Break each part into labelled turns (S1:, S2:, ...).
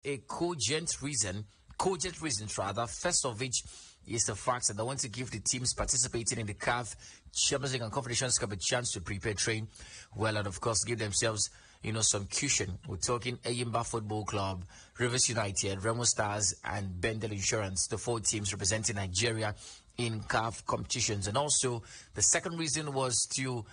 S1: a cogent reasons rather. First of which is the fact that they want to give the teams participating in the CAF Champions League and Confederations Cup a chance to prepare, train well, and of course give themselves, some cushion. We're talking Ayimba Football Club, Rivers United, Remo Stars, and Bendel Insurance, the 4 teams representing Nigeria in CAF competitions. And also, the second reason was to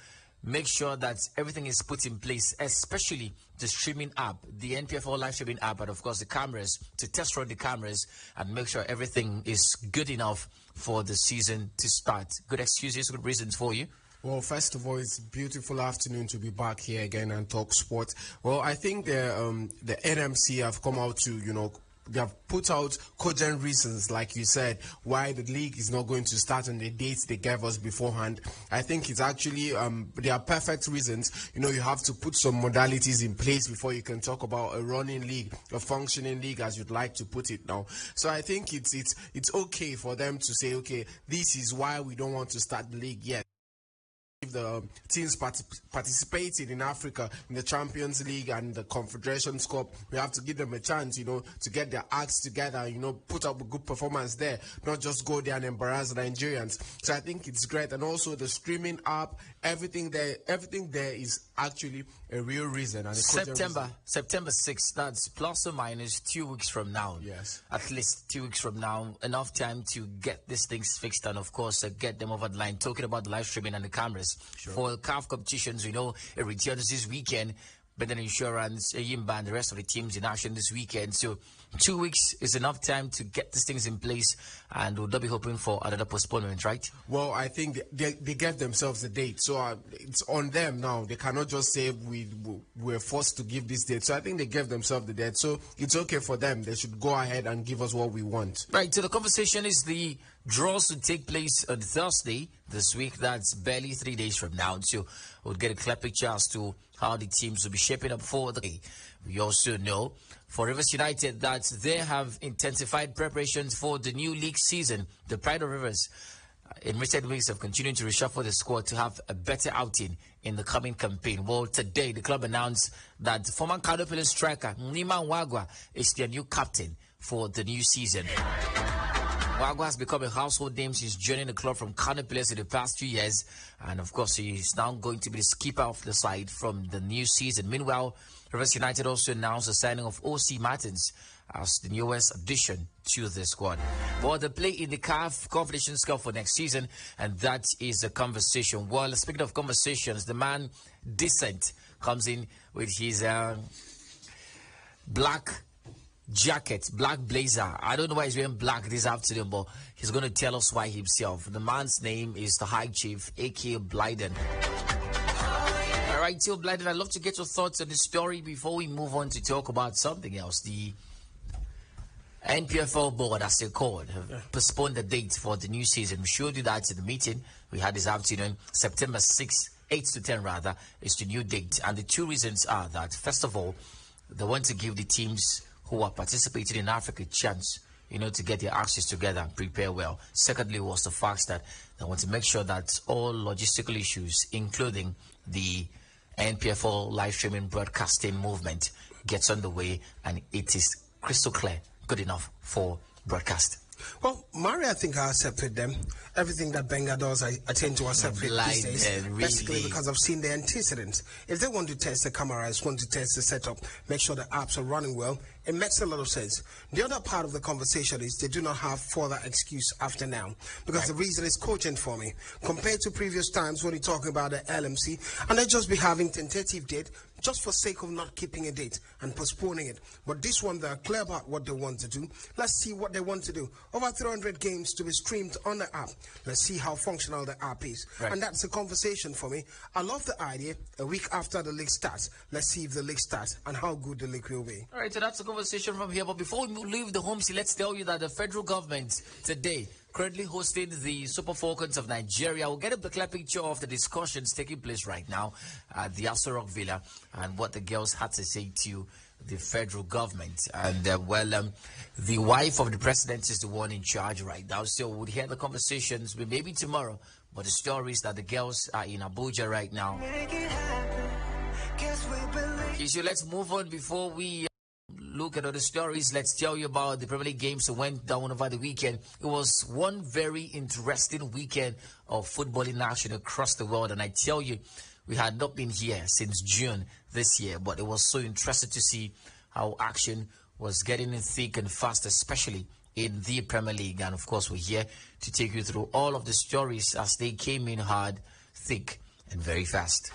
S1: make sure that everything is put in place, especially the streaming app, the NPFL live streaming app, and of course the cameras, to test run the cameras and make sure everything is good enough for the season to start. Good excuses, good reasons for you?
S2: Well, first of all, it's a beautiful afternoon to be back here again and talk sport. Well, I think the NMC have come out to, they have put out cogent reasons, like you said, why the league is not going to start on the dates they gave us beforehand. I think it's actually, they are perfect reasons. You have to put some modalities in place before you can talk about a running league, a functioning league, as you'd like to put it now. So I think it's okay for them to say, okay, this is why we don't want to start the league yet. If the teams participating in Africa in the Champions League and the Confederations Cup, we have to give them a chance, to get their acts together, put up a good performance there, not just go there and embarrass the Nigerians. So I think it's great. And also the streaming app, everything there is actually a real reason. And
S1: September 6th, that's plus or minus 2 weeks from now.
S2: Yes.
S1: At least 2 weeks from now. Enough time to get these things fixed and, of course, get them over the line. Talking about the live streaming and the cameras. Sure. For CAF competitions, it returns this weekend. Bendel Insurance, Ayimba, and the rest of the teams in action this weekend. So 2 weeks is enough time to get these things in place, and we'll be hoping for another postponement, right?
S2: Well, I think they gave themselves a date, so it's on them now. They cannot just say we're forced to give this date. So I think they gave themselves the date, so it's okay for them. They should go ahead and give us what we want.
S1: Right, so the conversation is the draws to take place on Thursday this week. That's barely 3 days from now. So we'll get a clear picture as to how the teams will be shaping up for the day. We also know for Rivers United that they have intensified preparations for the new league season. The Pride of Rivers in recent weeks have continued to reshuffle the squad to have a better outing in the coming campaign. Well, today the club announced that former Caicedo striker Neymar is their new captain for the new season. Wagwa has become a household name since joining the club from Kano Pillars in the past 2 years. And of course, he is now going to be the skipper of the side from the new season. Meanwhile, Rivers United also announced the signing of O.C. Martins as the newest addition to the squad. Well, they play in the CAF Confederations Cup for next season, and that is a conversation. Well, speaking of conversations, the man Decent comes in with his black jacket, black blazer. I don't know why he's wearing black this afternoon, but he's going to tell us why himself. The man's name is the High Chief, A.K. Blyden. All right, Till Blyden, I'd love to get your thoughts on this story before we move on to talk about something else. The NPFL board, as they called, have postponed the date for the new season. We showed you that in the meeting we had this afternoon. September 6th, 8 to 10 rather, is the new date. And the 2 reasons are that, first of all, they want to give the teams who are participating in Africa a chance, to get their axes together and prepare well. Secondly was the fact that they want to make sure that all logistical issues, including the NPFL live streaming broadcasting movement, gets underway and it is crystal clear, good enough for broadcast.
S3: Well, Mario, I think I accept with them. Everything that Benga does, I tend to accept with these days.
S1: Really.
S3: Basically because I've seen the antecedents. If they want to test the cameras, want to test the setup, make sure the apps are running well, it makes a lot of sense. The other part of the conversation is they do not have further excuse after now. Because the reason is cogent for me. Compared to previous times when you're talking about the LMC, and they just be having tentative date just for sake of not keeping a date and postponing it. But this one, they're clear about what they want to do. Let's see what they want to do. Over 300 games to be streamed on the app. Let's see how functional the app is. Right. And that's a conversation for me. I love the idea. A week after the league starts, let's see if the league starts and how good the league will be.
S1: All right, so that's a conversation from here. But before we leave the home, let's tell you that the federal government today currently hosting the Super Falcons of Nigeria. We'll get a clear picture of the discussions taking place right now at the Aso Rock Villa and what the girls had to say to the federal government. And, the wife of the president is the one in charge right now. So we'll hear the conversations maybe tomorrow. But the story is that the girls are in Abuja right now. Okay, so let's move on before we look at other stories, let's tell you about the Premier League games that went down over the weekend. It was one very interesting weekend of football in action across the world. And I tell you, we had not been here since June this year, but it was so interesting to see how action was getting in thick and fast, especially in the Premier League. And of course, we're here to take you through all of the stories as they came in hard, thick, and very fast.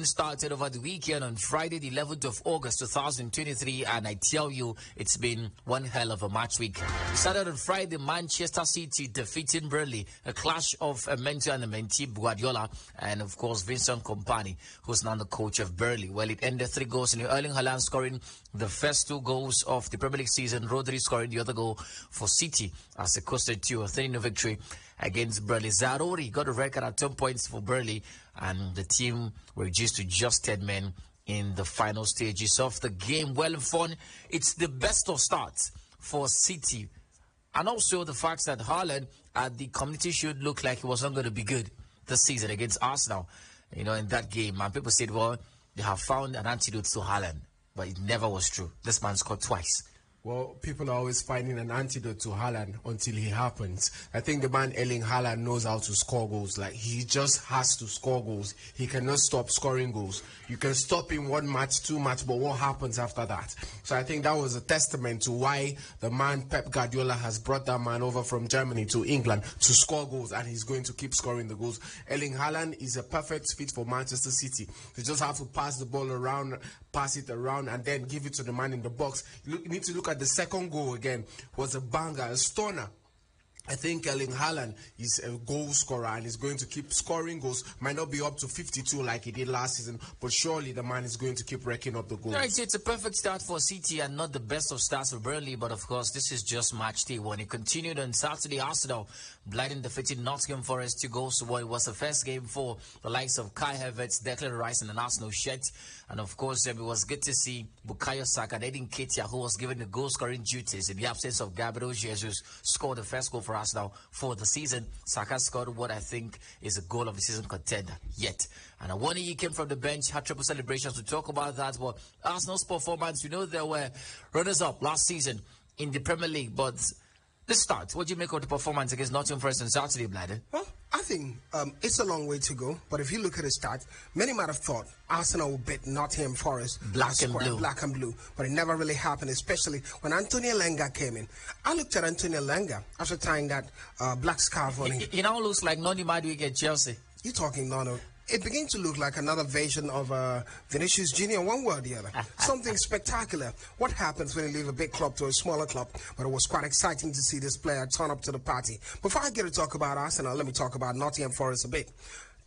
S1: Started over the weekend on Friday, the 11th of August 2023, and I tell you, it's been one hell of a match week. It started on Friday, Manchester City defeating Burnley, a clash of a mentor and a mentee, Guardiola, and of course Vincent Kompany, who's now the coach of Burnley. Well, it ended 3 goals, and Erling Haaland scoring the first 2 goals of the Premier League season, Rodri scoring the other goal for City as they coasted to a 3-0 victory against Burnley. Zarori got a record at 10 points for Burnley, and the team were reduced to just 10 men in the final stages of the game. Well, fun. It's the best of starts for City, and also the fact that Haaland at the Community Shield looked like he wasn't going to be good this season against Arsenal. You know, in that game, and people said, well, they have found an antidote to Haaland, but it never was true. This man scored twice.
S2: Well, people are always finding an antidote to Haaland until he happens. I think the man Erling Haaland knows how to score goals. Like, he just has to score goals. He cannot stop scoring goals. You can stop in 1 match, 2 match, but what happens after that? So I think that was a testament to why the man Pep Guardiola has brought that man over from Germany to England to score goals, and he's going to keep scoring the goals. Erling Haaland is a perfect fit for Manchester City. They just have to pass the ball around, pass it around, and then give it to the man in the box. You need to look at the second goal again. Was a banger, a stunner. I think Erling Haaland is a goal scorer and is going to keep scoring goals. Might not be up to 52 like he did last season, but surely the man is going to keep racking up the goals.
S1: Right, it's a perfect start for City and not the best of starts for Burnley, but of course this is just match day one. It continued on Saturday. Arsenal blinding defeated Nottingham Forest 2 goals to 1. It was the first game for the likes of Kai Havertz, Declan Rice, and an Arsenal shirt. And of course, it was good to see Bukayo Saka and Edin Ketia, who was given the goal-scoring duties in the absence of Gabriel Jesus, scored the first goal for Arsenal for the season. Saka scored what I think is a goal of the season contender yet. And Awoniyi he came from the bench, had triple celebrations. To talk about that, but Arsenal's performance, you know, there were runners-up last season in the Premier League, but this start, what do you make of the performance against Nottingham Forest on Saturday, Bladder?
S3: Well, I think it's a long way to go, but if you look at the start, many might have thought Arsenal would beat Nottingham Forest
S1: black and
S3: blue, but it never really happened, especially when Antonio Lenga came in. I looked at Antonio Lenga after tying that black scarf on him.
S1: He now looks like Neymar at Chelsea.
S3: You're talking Nono. It began to look like another version of Vinicius Jr., one way or the other. Something spectacular. What happens when you leave a big club to a smaller club? But it was quite exciting to see this player turn up to the party. Before I get to talk about Arsenal, let me talk about Nottingham Forest a bit.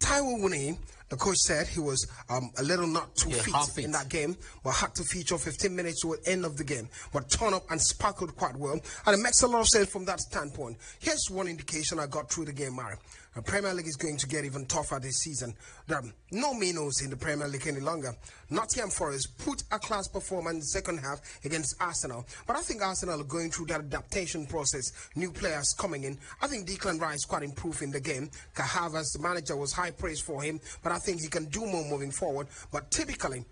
S3: Taiwo Awoniyi, the coach said he was a little not too fit in that game, but had to feature 15 minutes to the end of the game, but turned up and sparkled quite well. And it makes a lot of sense from that standpoint. Here's one indication I got through the game, Mari. The Premier League is going to get even tougher this season. There are no minnows in the Premier League any longer. Nottingham Forest put a class performance in the second half against Arsenal. But I think Arsenal are going through that adaptation process. New players coming in. I think Declan Rice quite improved in the game. Kai Havertz, the manager, was high praise for him. But I think he can do more moving forward. But typically,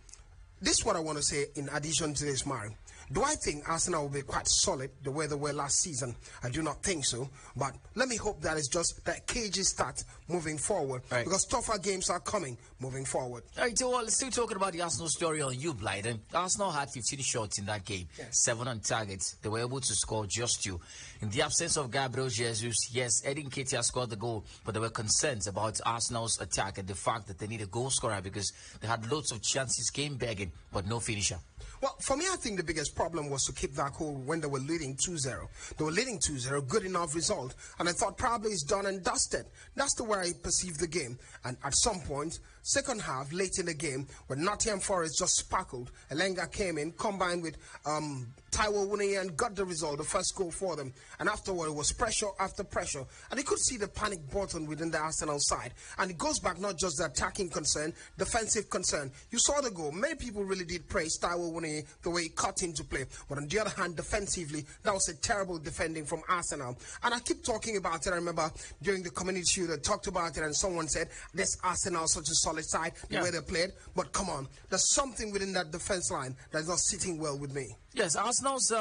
S3: this is what I want to say in addition to this, Mari. Do I think Arsenal will be quite solid the way they were last season? I do not think so. But let me hope that it's just that cagey start moving forward. Right. Because tougher games are coming moving forward.
S1: All right, so still talking about the Arsenal story on you, Blyden. Arsenal had 15 shots in that game. Yes. 7 on targets. They were able to score just 2. In the absence of Gabriel Jesus, yes, Edin Ketia scored the goal, but there were concerns about Arsenal's attack and the fact that they need a goal scorer because they had loads of chances, game begging, but no finisher.
S3: Well, for me, I think the biggest problem was to keep that goal when they were leading 2-0. They were leading 2-0, good enough result. And I thought probably it's done and dusted. That's the way I perceived the game. And at some point, Second half, late in the game, when Nottingham Forest just sparkled, Elenga came in, combined with Taiwo Wune, and got the result, the first goal for them. And afterward, it was pressure after pressure. And you could see the panic button within the Arsenal side. And it goes back not just the attacking concern, defensive concern. You saw the goal. Many people really did praise Taiwo Wune, the way he cut into play. But on the other hand, defensively, that was a terrible defending from Arsenal. And I keep talking about it. I remember during the community shield, I talked about it, and someone said, this Arsenal such a solid side, the way they played. But come on, there's something within that defense line that's not sitting well with me.
S1: Yes, Arsenal's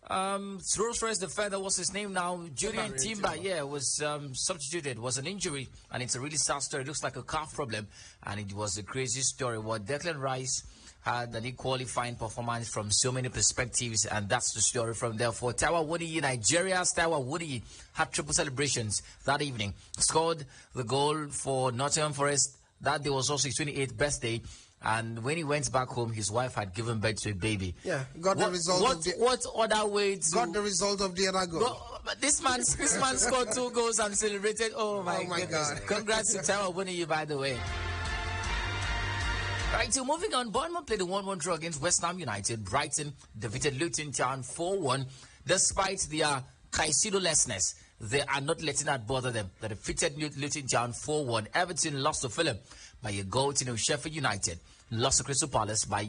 S1: Rolls-Royce defender, what's his name now? Julian Timber, was substituted. Was an injury, and it's a really sad story. It looks like a calf problem, and it was a crazy story. What Declan Rice had an equally fine performance from so many perspectives, and that's the story from there. For Taiwo Wune, Nigeria's Taiwo Wune had triple celebrations that evening. Scored the goal for Nottingham Forest. That day was also his 28th birthday. And when he went back home, his wife had given birth to a baby.
S3: Yeah, got the result.
S1: What other way to...
S3: Got the result of the other goal.
S1: But this man scored 2 goals and celebrated. Oh my God. Congrats to Taiwo Wune, by the way. Right, so moving on, Bournemouth played a 1-1 draw against West Ham United. Brighton defeated Luton Town 4-1. Despite their Caicedo-lessness, they are not letting that bother them. They defeated Luton Town 4-1. Everton lost to Fulham by a goal to 0. Sheffield United lost to Crystal Palace by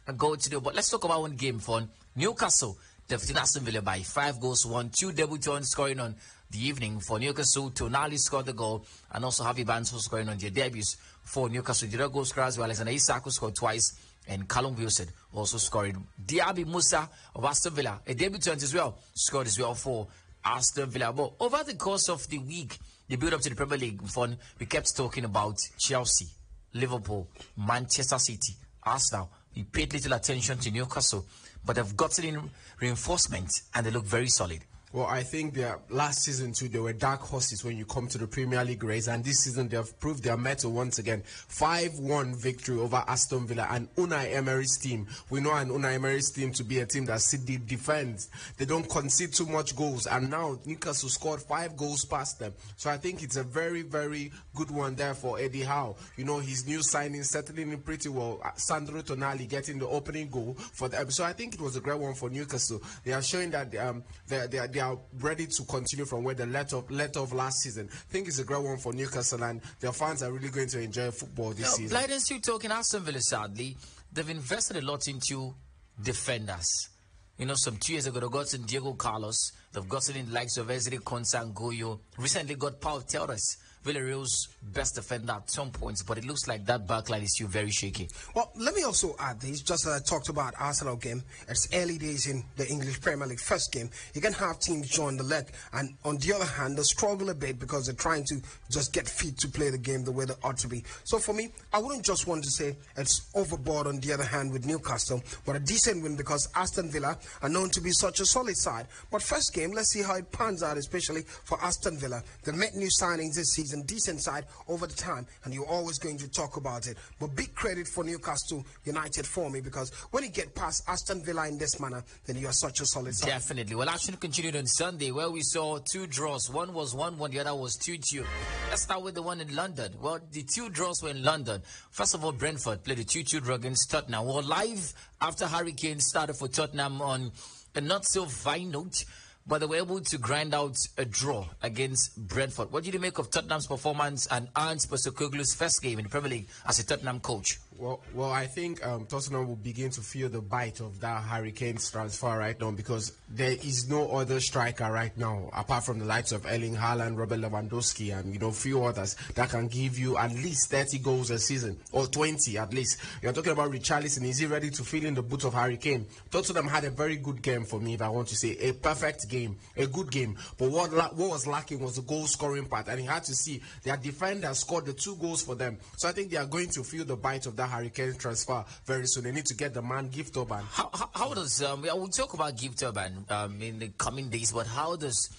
S1: a goal to 0. But let's talk about one game for Newcastle defeating Aston Villa by 5 goals to 1. 2 debutants scoring on the evening for Newcastle. Tonali scored the goal, and also Harvey Barnes was scoring on their debuts for Newcastle. The other goal scorers were Alexander Isak, who scored twice, and Callum Wilson also scoring. Diaby Musa of Aston Villa, a debutant as well, scored as well for Aston Villa. But over the course of the week, the build-up to the Premier League fun, we kept talking about Chelsea, Liverpool, Manchester City, Arsenal. We paid little attention to Newcastle, but they've gotten in reinforcement, and they look very solid.
S2: Well, I think last season too, they were dark horses when you come to the Premier League race, and this season they have proved their mettle once again. 5-1 victory over Aston Villa and Unai Emery's team. We know an Unai Emery's team to be a team that sit deep defense. They don't concede too much goals, and now Newcastle scored 5 goals past them. So I think it's a very, very good one there for Eddie Howe. You know, his new signing settling in pretty well. Sandro Tonali getting the opening goal for them. So I think it was a great one for Newcastle. They are showing that they are ready to continue from where they let off last season. I think it's a great one for Newcastle, and their fans are really going to enjoy football this season.
S1: Blyden still talking Aston Villa, sadly. They've invested a lot into defenders. You know, some 2 years ago, they got in Diego Carlos. They've gotten in the likes of Ezri Konsa and Goyo. Recently got Pau Torres, Villarreal's best defender at some points, but it looks like that backline is still very shaky.
S3: Well, let me also add this, just as I talked about Arsenal game. It's early days in the English Premier League first game. You can have teams join the leg, and on the other hand, they struggle a bit because they're trying to just get fit to play the game the way they ought to be. So for me, I wouldn't just want to say it's overboard on the other hand with Newcastle, but a decent win because Aston Villa are known to be such a solid side. But first game, let's see how it pans out, especially for Aston Villa. They met new signings this season, decent side over the time, and you're always going to talk about it. But big credit for Newcastle United for me, because when you get past Aston Villa in this manner, then you are such a solid side.
S1: Definitely. Well, action continued on Sunday, where we saw 2 draws. One was 1-1, the other was 2-2. Let's start with the one in London. Well, the 2 draws were in London. First of all, Brentford played a 2-2 draw against Tottenham. Well, live after Harry Kane started for Tottenham on a not so fine note, but they were able to grind out a draw against Brentford. What did you make of Tottenham's performance and Ernst Postecoglou's first game in the Premier League as a Tottenham coach?
S2: Well, I think Tottenham will begin to feel the bite of that Harry Kane's transfer right now, because there is no other striker right now, apart from the likes of Erling Haaland, Robert Lewandowski, and, you know, few others that can give you at least 30 goals a season, or 20 at least. You're talking about Richarlison. Is he ready to fill in the boots of Harry Kane? Tottenham had a very good game for me, if I want to say. A perfect game, a good game. But what was lacking was the goal-scoring part, and you had to see their defenders scored the 2 goals for them. So I think they are going to feel the bite of that Harry Kane transfer very soon. They need to get the man Gift Urban.
S1: How does we'll talk about Gift Urban in the coming days, but how does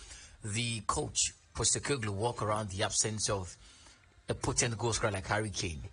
S1: the coach Postecoglou walk around the absence of a potent goal scorer like Harry Kane?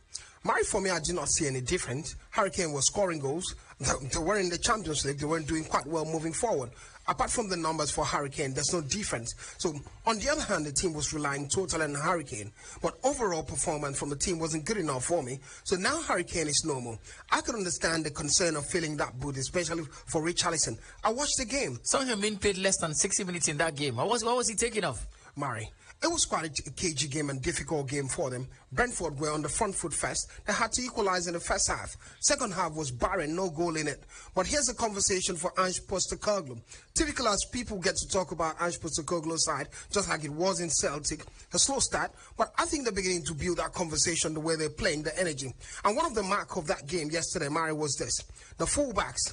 S3: Mari, for me, I do not see any difference. Hurricane was scoring goals. They were in the Champions League. They weren't doing quite well moving forward. Apart from the numbers for Hurricane, there's no difference. So, on the other hand, the team was relying totally on Hurricane. But overall performance from the team wasn't good enough for me. So now Hurricane is normal. I could understand the concern of filling that boot, especially for Richarlison. I watched the game.
S1: Son Heung-min played less than 60 minutes in that game. What was he taking off?
S3: Mari, it was quite a cagey game and difficult game for them. Brentford were on the front foot first. They had to equalize in the first half. Second half was barren, no goal in it. But here's a conversation for Ange Postecoglou. Typical as people get to talk about Ange Postecoglou's side, just like it was in Celtic, a slow start. But I think they're beginning to build that conversation the way they're playing, the energy. And one of the mark of that game yesterday, Mari, was this. The fullbacks.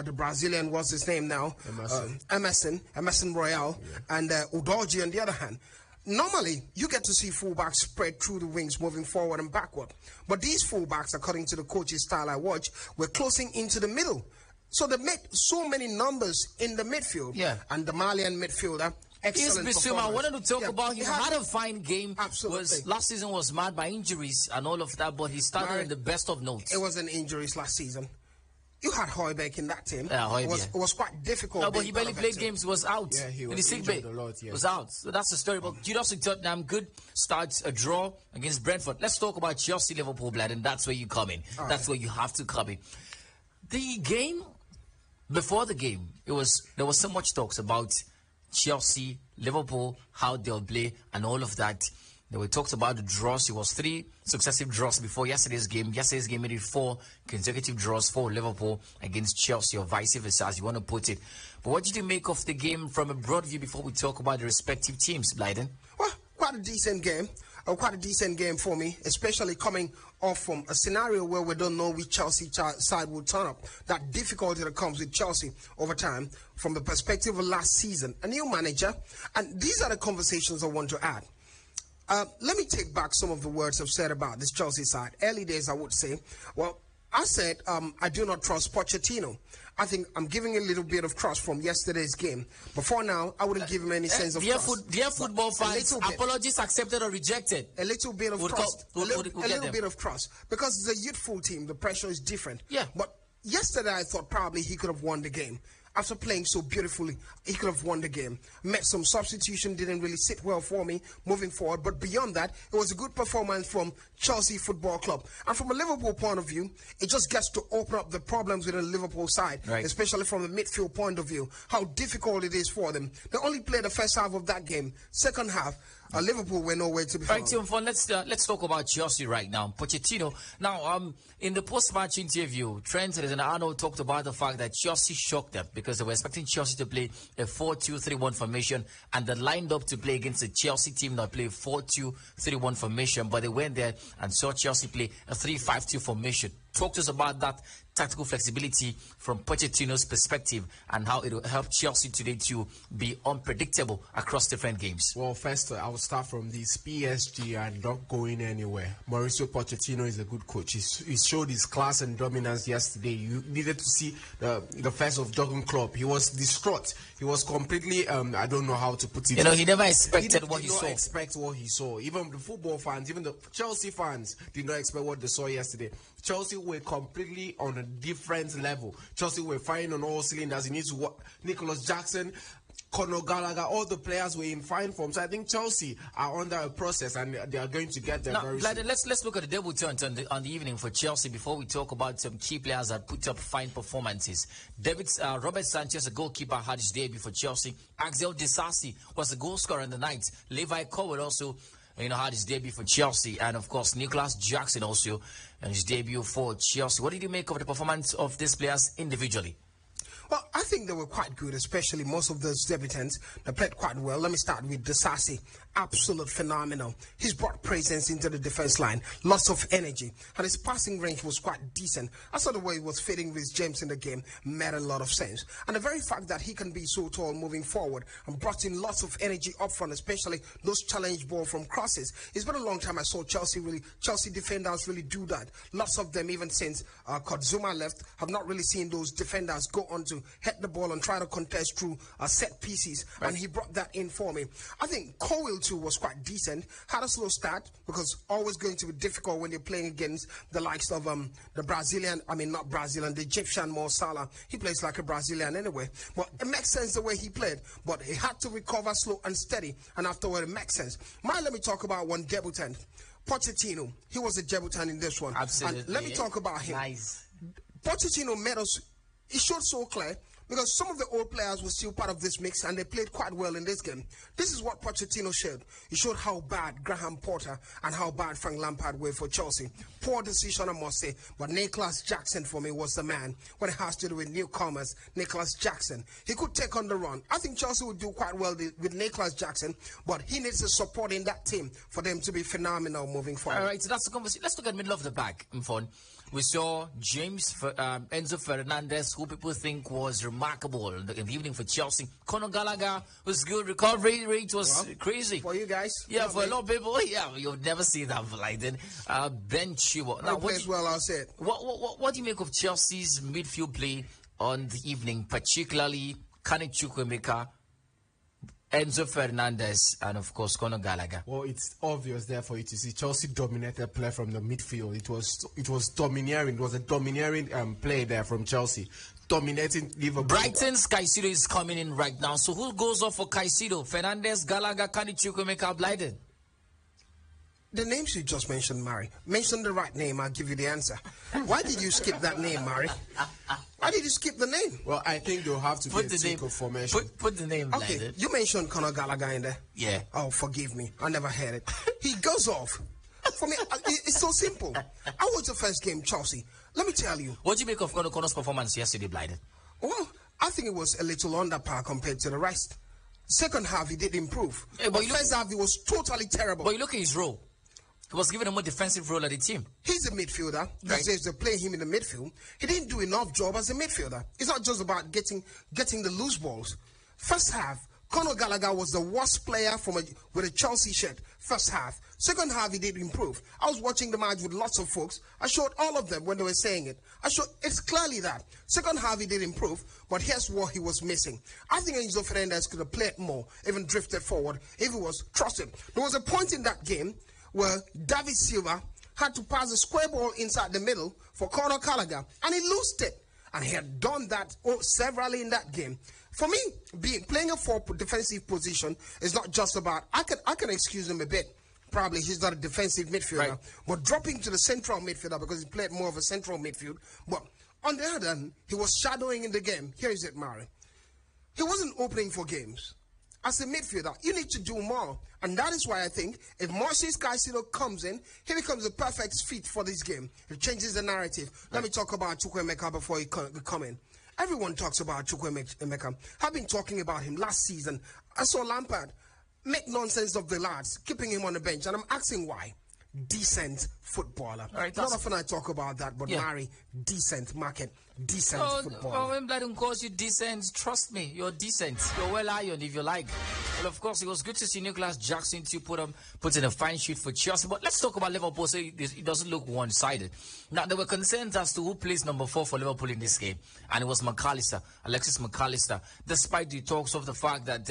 S3: The Brazilian, what's his name now? Emerson Royale, and Udogie on the other hand. Normally, you get to see fullbacks spread through the wings, moving forward and backward. But these fullbacks, according to the coach's style I watch, were closing into the middle. So they made so many numbers in the midfield.
S1: Yeah.
S3: And the Malian midfielder, excellent performance.
S1: I wanted to talk about him. He had a fine game.
S3: Absolutely.
S1: Last season was marred by injuries and all of that, but he started in the best of notes.
S3: It wasn't injuries last season. You had Højbjerg in that team.
S1: Yeah,
S3: it was quite difficult.
S1: No, but he barely played games. Was out.
S2: Yeah, he was
S1: in the sick bay.
S2: A lot, yeah.
S1: Was out. So that's the story. But Judas in Tottenham, good starts a draw against Brentford. Let's talk about Chelsea, Liverpool, Blad, and that's where you come in. That's where you have to come in. The game, before the game, there was so much talks about Chelsea, Liverpool, how they'll play, and all of that. There were talks about the draws. It was 3 successive draws before yesterday's game. Yesterday's game made it 4 consecutive draws for Liverpool against Chelsea, or vice versa, as you want to put it. But what did you make of the game from a broad view before we talk about the respective teams, Blyden?
S3: Well, quite a decent game. Quite a decent game for me, especially coming off from a scenario where we don't know which Chelsea side will turn up. That difficulty that comes with Chelsea over time from the perspective of last season. A new manager. And these are the conversations I want to add. Let me take back some of the words I've said about this Chelsea side. Early days, I would say, well, I said I do not trust Pochettino. I think I'm giving a little bit of trust from yesterday's game. But for now, I wouldn't give him any sense of trust.
S1: Dear football fans, apologies accepted or rejected.
S3: A little bit of trust. A little bit of trust. Because it's a youthful team, the pressure is different.
S1: Yeah.
S3: But yesterday, I thought probably he could have won the game. After playing so beautifully, he could have won the game. Met some substitution, didn't really sit well for me moving forward. But beyond that, it was a good performance from Chelsea Football Club. And from a Liverpool point of view, it just gets to open up the problems with the Liverpool side, especially from the midfield point of view, how difficult it is for them. They only played the first half of that game. Second half, Liverpool were nowhere to be found.
S1: Right, Tim, let's talk about Chelsea right now. Pochettino. Now, in the post-match interview, Trent and Arnold talked about the fact that Chelsea shocked them because they were expecting Chelsea to play a 4-2-3-1 formation, and they lined up to play against the Chelsea team that played 4-2-3-1 formation, but they went there and saw Chelsea play a 3-5-2 formation. Talk to us about that tactical flexibility from Pochettino's perspective and how it will help Chelsea today to be unpredictable across different games.
S2: Well, first, I will start from this. PSG are not going anywhere. Mauricio Pochettino is a good coach. He showed his class and dominance yesterday. You needed to see the face of Jurgen Klopp. He was distraught. He was completely, I don't know how to put it.
S1: You know, he never expected what he saw.
S2: He did not expect what he saw. Even the football fans, even the Chelsea fans did not expect what they saw yesterday. Chelsea were completely on a different level. Chelsea were firing on all cylinders. You need to watch Nicholas Jackson, Conor Gallagher, all the players were in fine form. So I think Chelsea are under a process and they are going to get there very soon.
S1: Let's look at the debutant on the evening for Chelsea before we talk about some key players that put up fine performances. Robert Sanchez, a goalkeeper, had his debut for Chelsea. Axel Disasi was the goal scorer in the night. Levi Colwill also had his debut for Chelsea. And, of course, Nicholas Jackson also and his debut for Chelsea. What did you make of the performance of these players individually?
S3: Well, I think they were quite good, especially most of those debutants. They played quite well. Let me start with Disasi. Absolute phenomenal. He's brought presence into the defense line. Lots of energy. And his passing range was quite decent. I saw the way he was fitting with James in the game made a lot of sense. And the very fact that he can be so tall moving forward and brought in lots of energy up front, especially those challenge ball from crosses. It's been a long time I saw Chelsea defenders really do that. Lots of them, even since Kodzuma left, have not really seen those defenders go on to hit the ball and try to contest through set pieces. And he brought that in for me. I think Colwill 1-2 was quite decent. Had a slow start because always going to be difficult when you're playing against the likes of the Brazilian, not Brazilian, the Egyptian Mo Salah. He plays like a Brazilian anyway. But it makes sense the way he played. But he had to recover slow and steady. And afterward, it makes sense. Let me talk about one debutant. Pochettino. He was a debutant in this one.
S1: Absolutely.
S3: And let me talk about him.
S1: Nice.
S3: Pochettino made us, he showed so clear because some of the old players were still part of this mix and they played quite well in this game. This is what Pochettino showed. He showed how bad Graham Potter and how bad Frank Lampard were for Chelsea. Poor decision, I must say, but Nicholas Jackson for me was the man. When it has to do with newcomers, Nicholas Jackson. He could take on the run. I think Chelsea would do quite well with Nicholas Jackson, but he needs the support in that team for them to be phenomenal moving forward.
S1: All right, so that's the conversation. Let's look at the middle of the pack, Mfon. We saw Enzo Fernandez, who people think was remarkable in the evening for Chelsea. Conor Gallagher was good. Recovery rate was crazy.
S3: For you guys.
S1: Yeah, for a lot of people. Yeah, you'll never see that like then. Ben Chilwell.
S3: Now, plays well, I'll say it.
S1: What do you make of Chelsea's midfield play on the evening, particularly Kane Chukwuemeka, Enzo Fernandez, and of course Conor Gallagher?
S2: Well, it's obvious there for you to see Chelsea dominated play from the midfield. It was domineering. It was a domineering play there from Chelsea, dominating Liverpool.
S1: Brighton's Caicedo is coming in right now. So who goes off for Caicedo? Fernandez, Gallagher, Kane Chukwuemeka, Blyden?
S3: The names you just mentioned, Mari. Mention the right name, I'll give you the answer. Why did you skip that name, Mari? Why did you skip the name?
S2: Well, I think they'll have to
S1: put
S2: get
S1: the name
S2: formation.
S1: Put the name.
S3: Okay,
S1: Blyden.
S3: you mentioned Conor Gallagher in there.
S1: Yeah.
S3: Oh, forgive me. I never heard it. He goes off. For me, it's so simple. I watched the first game, Chelsea. Let me tell you.
S1: What do you make of Conor's performance yesterday, Blyden?
S3: Well, I think it was a little under par compared to the rest. Second half, he did improve.
S1: Hey,
S3: but first half, he was totally terrible.
S1: But you look at his role. He was given a more defensive role at the team.
S3: He's a midfielder.
S1: Right.
S3: These days they play him in the midfield. He didn't do enough job as a midfielder. It's not just about getting the loose balls. First half, Conor Gallagher was the worst player with a Chelsea shirt. First half. Second half, he did improve. I was watching the match with lots of folks. I showed all of them when they were saying it. It's clearly that. Second half, he did improve, but here's what he was missing. I think Enzo Fernandez could have played more, even drifted forward, if he was trusted. There was a point in that game where David Silva had to pass a square ball inside the middle for Conor Gallagher, and he lost it. And he had done that severally in that game. For me, playing a defensive position is not just about, I can excuse him a bit. Probably he's not a defensive midfielder,
S1: right.
S3: But dropping to the central midfielder because he played more of a central midfield. But on the other hand, he was shadowing in the game. Here is it, Mari. He wasn't opening for games. As a midfielder, you need to do more. And that is why I think if Moises Caicedo comes in, he becomes a perfect fit for this game. It changes the narrative. Right. Let me talk about Chukwuemeka before he come in. Everyone talks about Chukwuemeka. I've been talking about him last season. I saw Lampard make nonsense of the lads, keeping him on the bench. And I'm asking why. Decent footballer.
S1: Right,
S3: not often I talk about that, but Mari, decent market, decent footballer.
S1: Oh, when Blyden calls you decent, trust me, you're decent. You're well ironed if you like. Well, of course, it was good to see Nicholas Jackson to put in a fine sheet for Chelsea. But let's talk about Liverpool so it doesn't look one-sided. Now, there were concerns as to who plays number 4 for Liverpool in this game. And it was Alexis McAllister, despite the talks of the fact that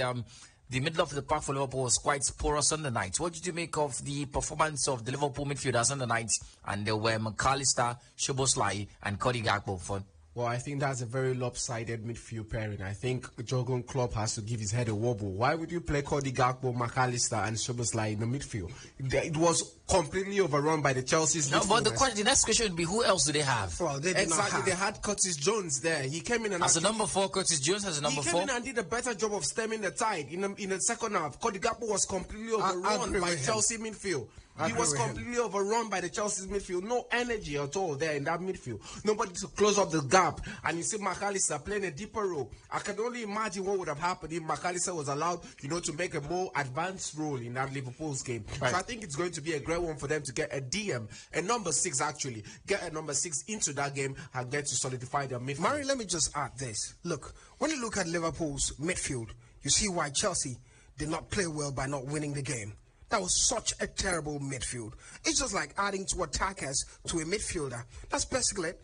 S1: the middle of the park for Liverpool was quite porous on the night. What did you make of the performance of the Liverpool midfielders on the night? And there were McAllister, Szoboszlai, and Cody Gakpo for.
S2: Well, I think that's a very lopsided midfield pairing. I think Jurgen Klopp has to give his head a wobble. Why would you play Cody Gakpo, McAllister, and Szoboszlai in the midfield? It was completely overrun by the Chelsea's midfield.
S1: But the next question would be, who else do they have?
S3: Well, they did not have.
S2: They had Curtis Jones there. He came in and
S1: as a number 4. Curtis Jones as a number 4.
S2: He came in and did a better job of stemming the tide in the second half. Cody Gakpo was completely overrun by Chelsea midfield. He was completely overrun by the Chelsea's midfield. No energy at all there in that midfield. Nobody to close up the gap. And you see McAllister playing a deeper role. I can only imagine what would have happened if McAllister was allowed, to make a more advanced role in that Liverpool's game. Right. So I think it's going to be a great one for them to get a DM, a number 6 actually, get a number 6 into that game and get to solidify their midfield.
S3: Mari, let me just add this. Look, when you look at Liverpool's midfield, you see why Chelsea did not play well by not winning the game. That was such a terrible midfield. It's just like adding 2 attackers to a midfielder. That's basically it.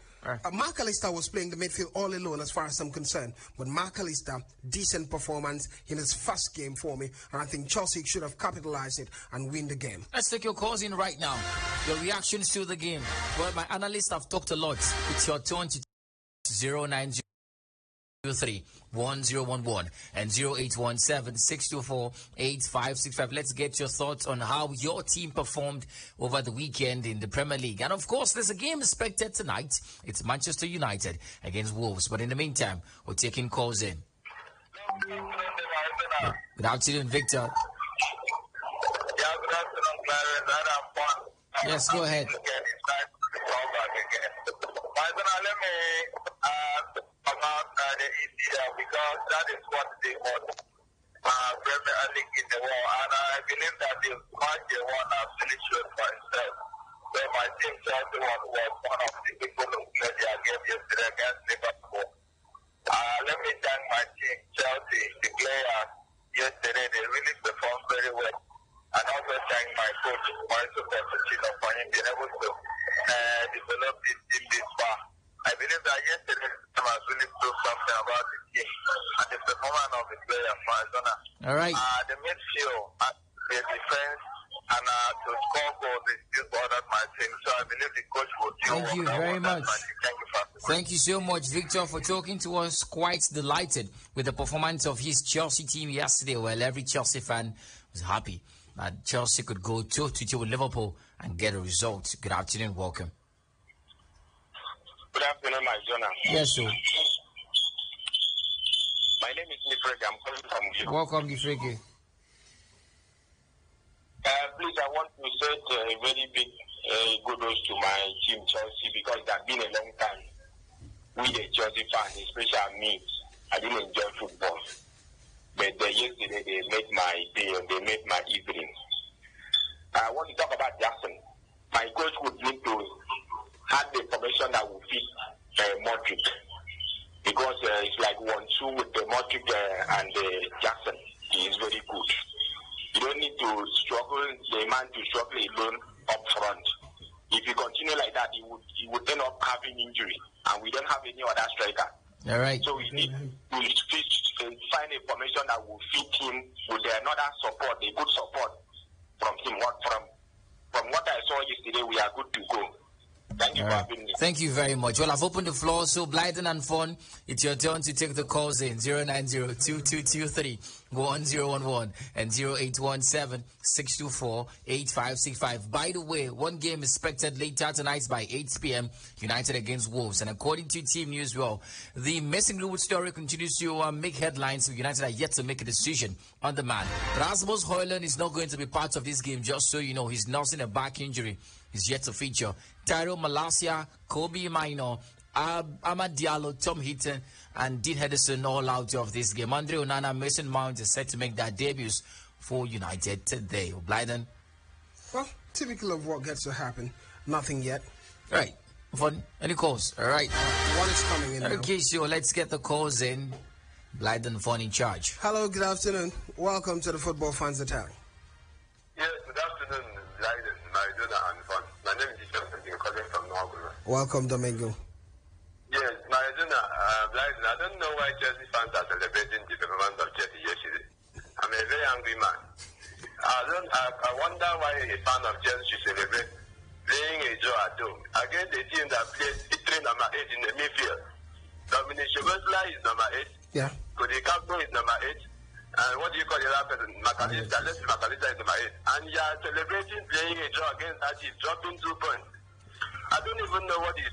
S3: Mark Alister was playing the midfield all alone as far as I'm concerned. But Mark Alister, decent performance in his first game for me. And I think Chelsea should have capitalized it and win the game.
S1: Let's take your calls in right now. Your reactions to the game. Well, my analysts have talked a lot. It's your turn to 090231011 and 0817-624-8565. Let's get your thoughts on how your team performed over the weekend in the Premier League. And of course, there's a game expected tonight. It's Manchester United against Wolves. But in the meantime, we're taking calls in. Good afternoon, Victor.
S4: Yeah, good afternoon, Clarence.
S1: Yes, go ahead.
S4: Let me ask about the ECL because that is what they want. Premier League in the world, and I believe that the match they won has really showed for itself. So my team Chelsea was one of the people who played their game yesterday against Liverpool. Let me thank my team, Chelsea, the players yesterday. They really performed very well. And also thank my coach, Mauricio Pochettino, for him being able to develop this team this far. I believe that yesterday has really proved something about the team and the performance of the players.
S1: All right.
S4: The midfield, the defense, and to score goals is still bothered my team. So I believe the coach will do.
S1: Thank you very much.
S4: Thank you,
S1: Thank you so much, Victor, for talking to us. Quite delighted with the performance of his Chelsea team yesterday. Well, every Chelsea fan was happy that Chelsea could go 2-2 with Liverpool and get a result. Good afternoon, welcome.
S4: Good afternoon, my Jonah.
S1: Yes, sir.
S4: My name is Nifrege. I'm calling from you.
S1: Welcome, Nifrege.
S4: Please, I want to say a very big kudos to my team, Chelsea, because it has been a long time. We, the Chelsea fans, especially me, I didn't enjoy football. But yesterday, they made my day and they made my evening. I want to talk about Jackson. My coach would need to have the formation that will fit Modric. Because it's like 1-2 with the Modric and Jackson. He is very good. You don't need to struggle, the man to struggle alone up front. If you continue like that, he would end up having injury. And we don't have any other striker.
S1: All right.
S4: So we need to find a formation that will fit him with another support, a good support from him. From what I saw yesterday, we are good to go. Thank you for having me.
S1: Thank you very much. Well, I've opened the floor, so Blyden and Fon, it's your turn to take the calls in 090-2223-1011 and 0817-624-8565. By the way, one game expected later tonight by 8 p.m. United against Wolves. And according to Team News, well, the Mason Greenwood story continues to make headlines. United are yet to make a decision on the man. Rasmus Højlund is not going to be part of this game, just so you know. He's nursing a back injury. He's yet to feature. Tyro Malacia, Kobe Minor, Amad Diallo, Tom Heaton, and Dean Henderson all out of this game. Andre Onana, Mason Mount is set to make their debuts for United today. Blyden?
S3: Well, typical of what gets to happen. Nothing yet.
S1: Right. Fun. Any calls? All right.
S3: One is coming in now.
S1: Okay, so let's get the calls in. Blyden Fun in charge.
S3: Hello, good afternoon. Welcome to the Football Fans Attack.
S4: Yes, good afternoon, Blyden, Maradona, and Fun. My name is Johnson. I'm calling from Norway.
S3: Welcome, Domingo.
S4: Yes, Maradona, Blyden, I don't know why Chelsea fans are celebrating the performance of Chelsea yesterday. I'm a very angry man. I wonder why a fan of Chelsea should celebrate playing a draw at home against a team that plays number 8 in the midfield. Dominic Szoboszlai is number 8.
S3: Yeah.
S4: Cody Gakpo is number 8. And what do you call the other person? Macalista. Let's say Macalista is number 8. And you are celebrating playing a draw against that team, dropping 2 points. I don't even know what is.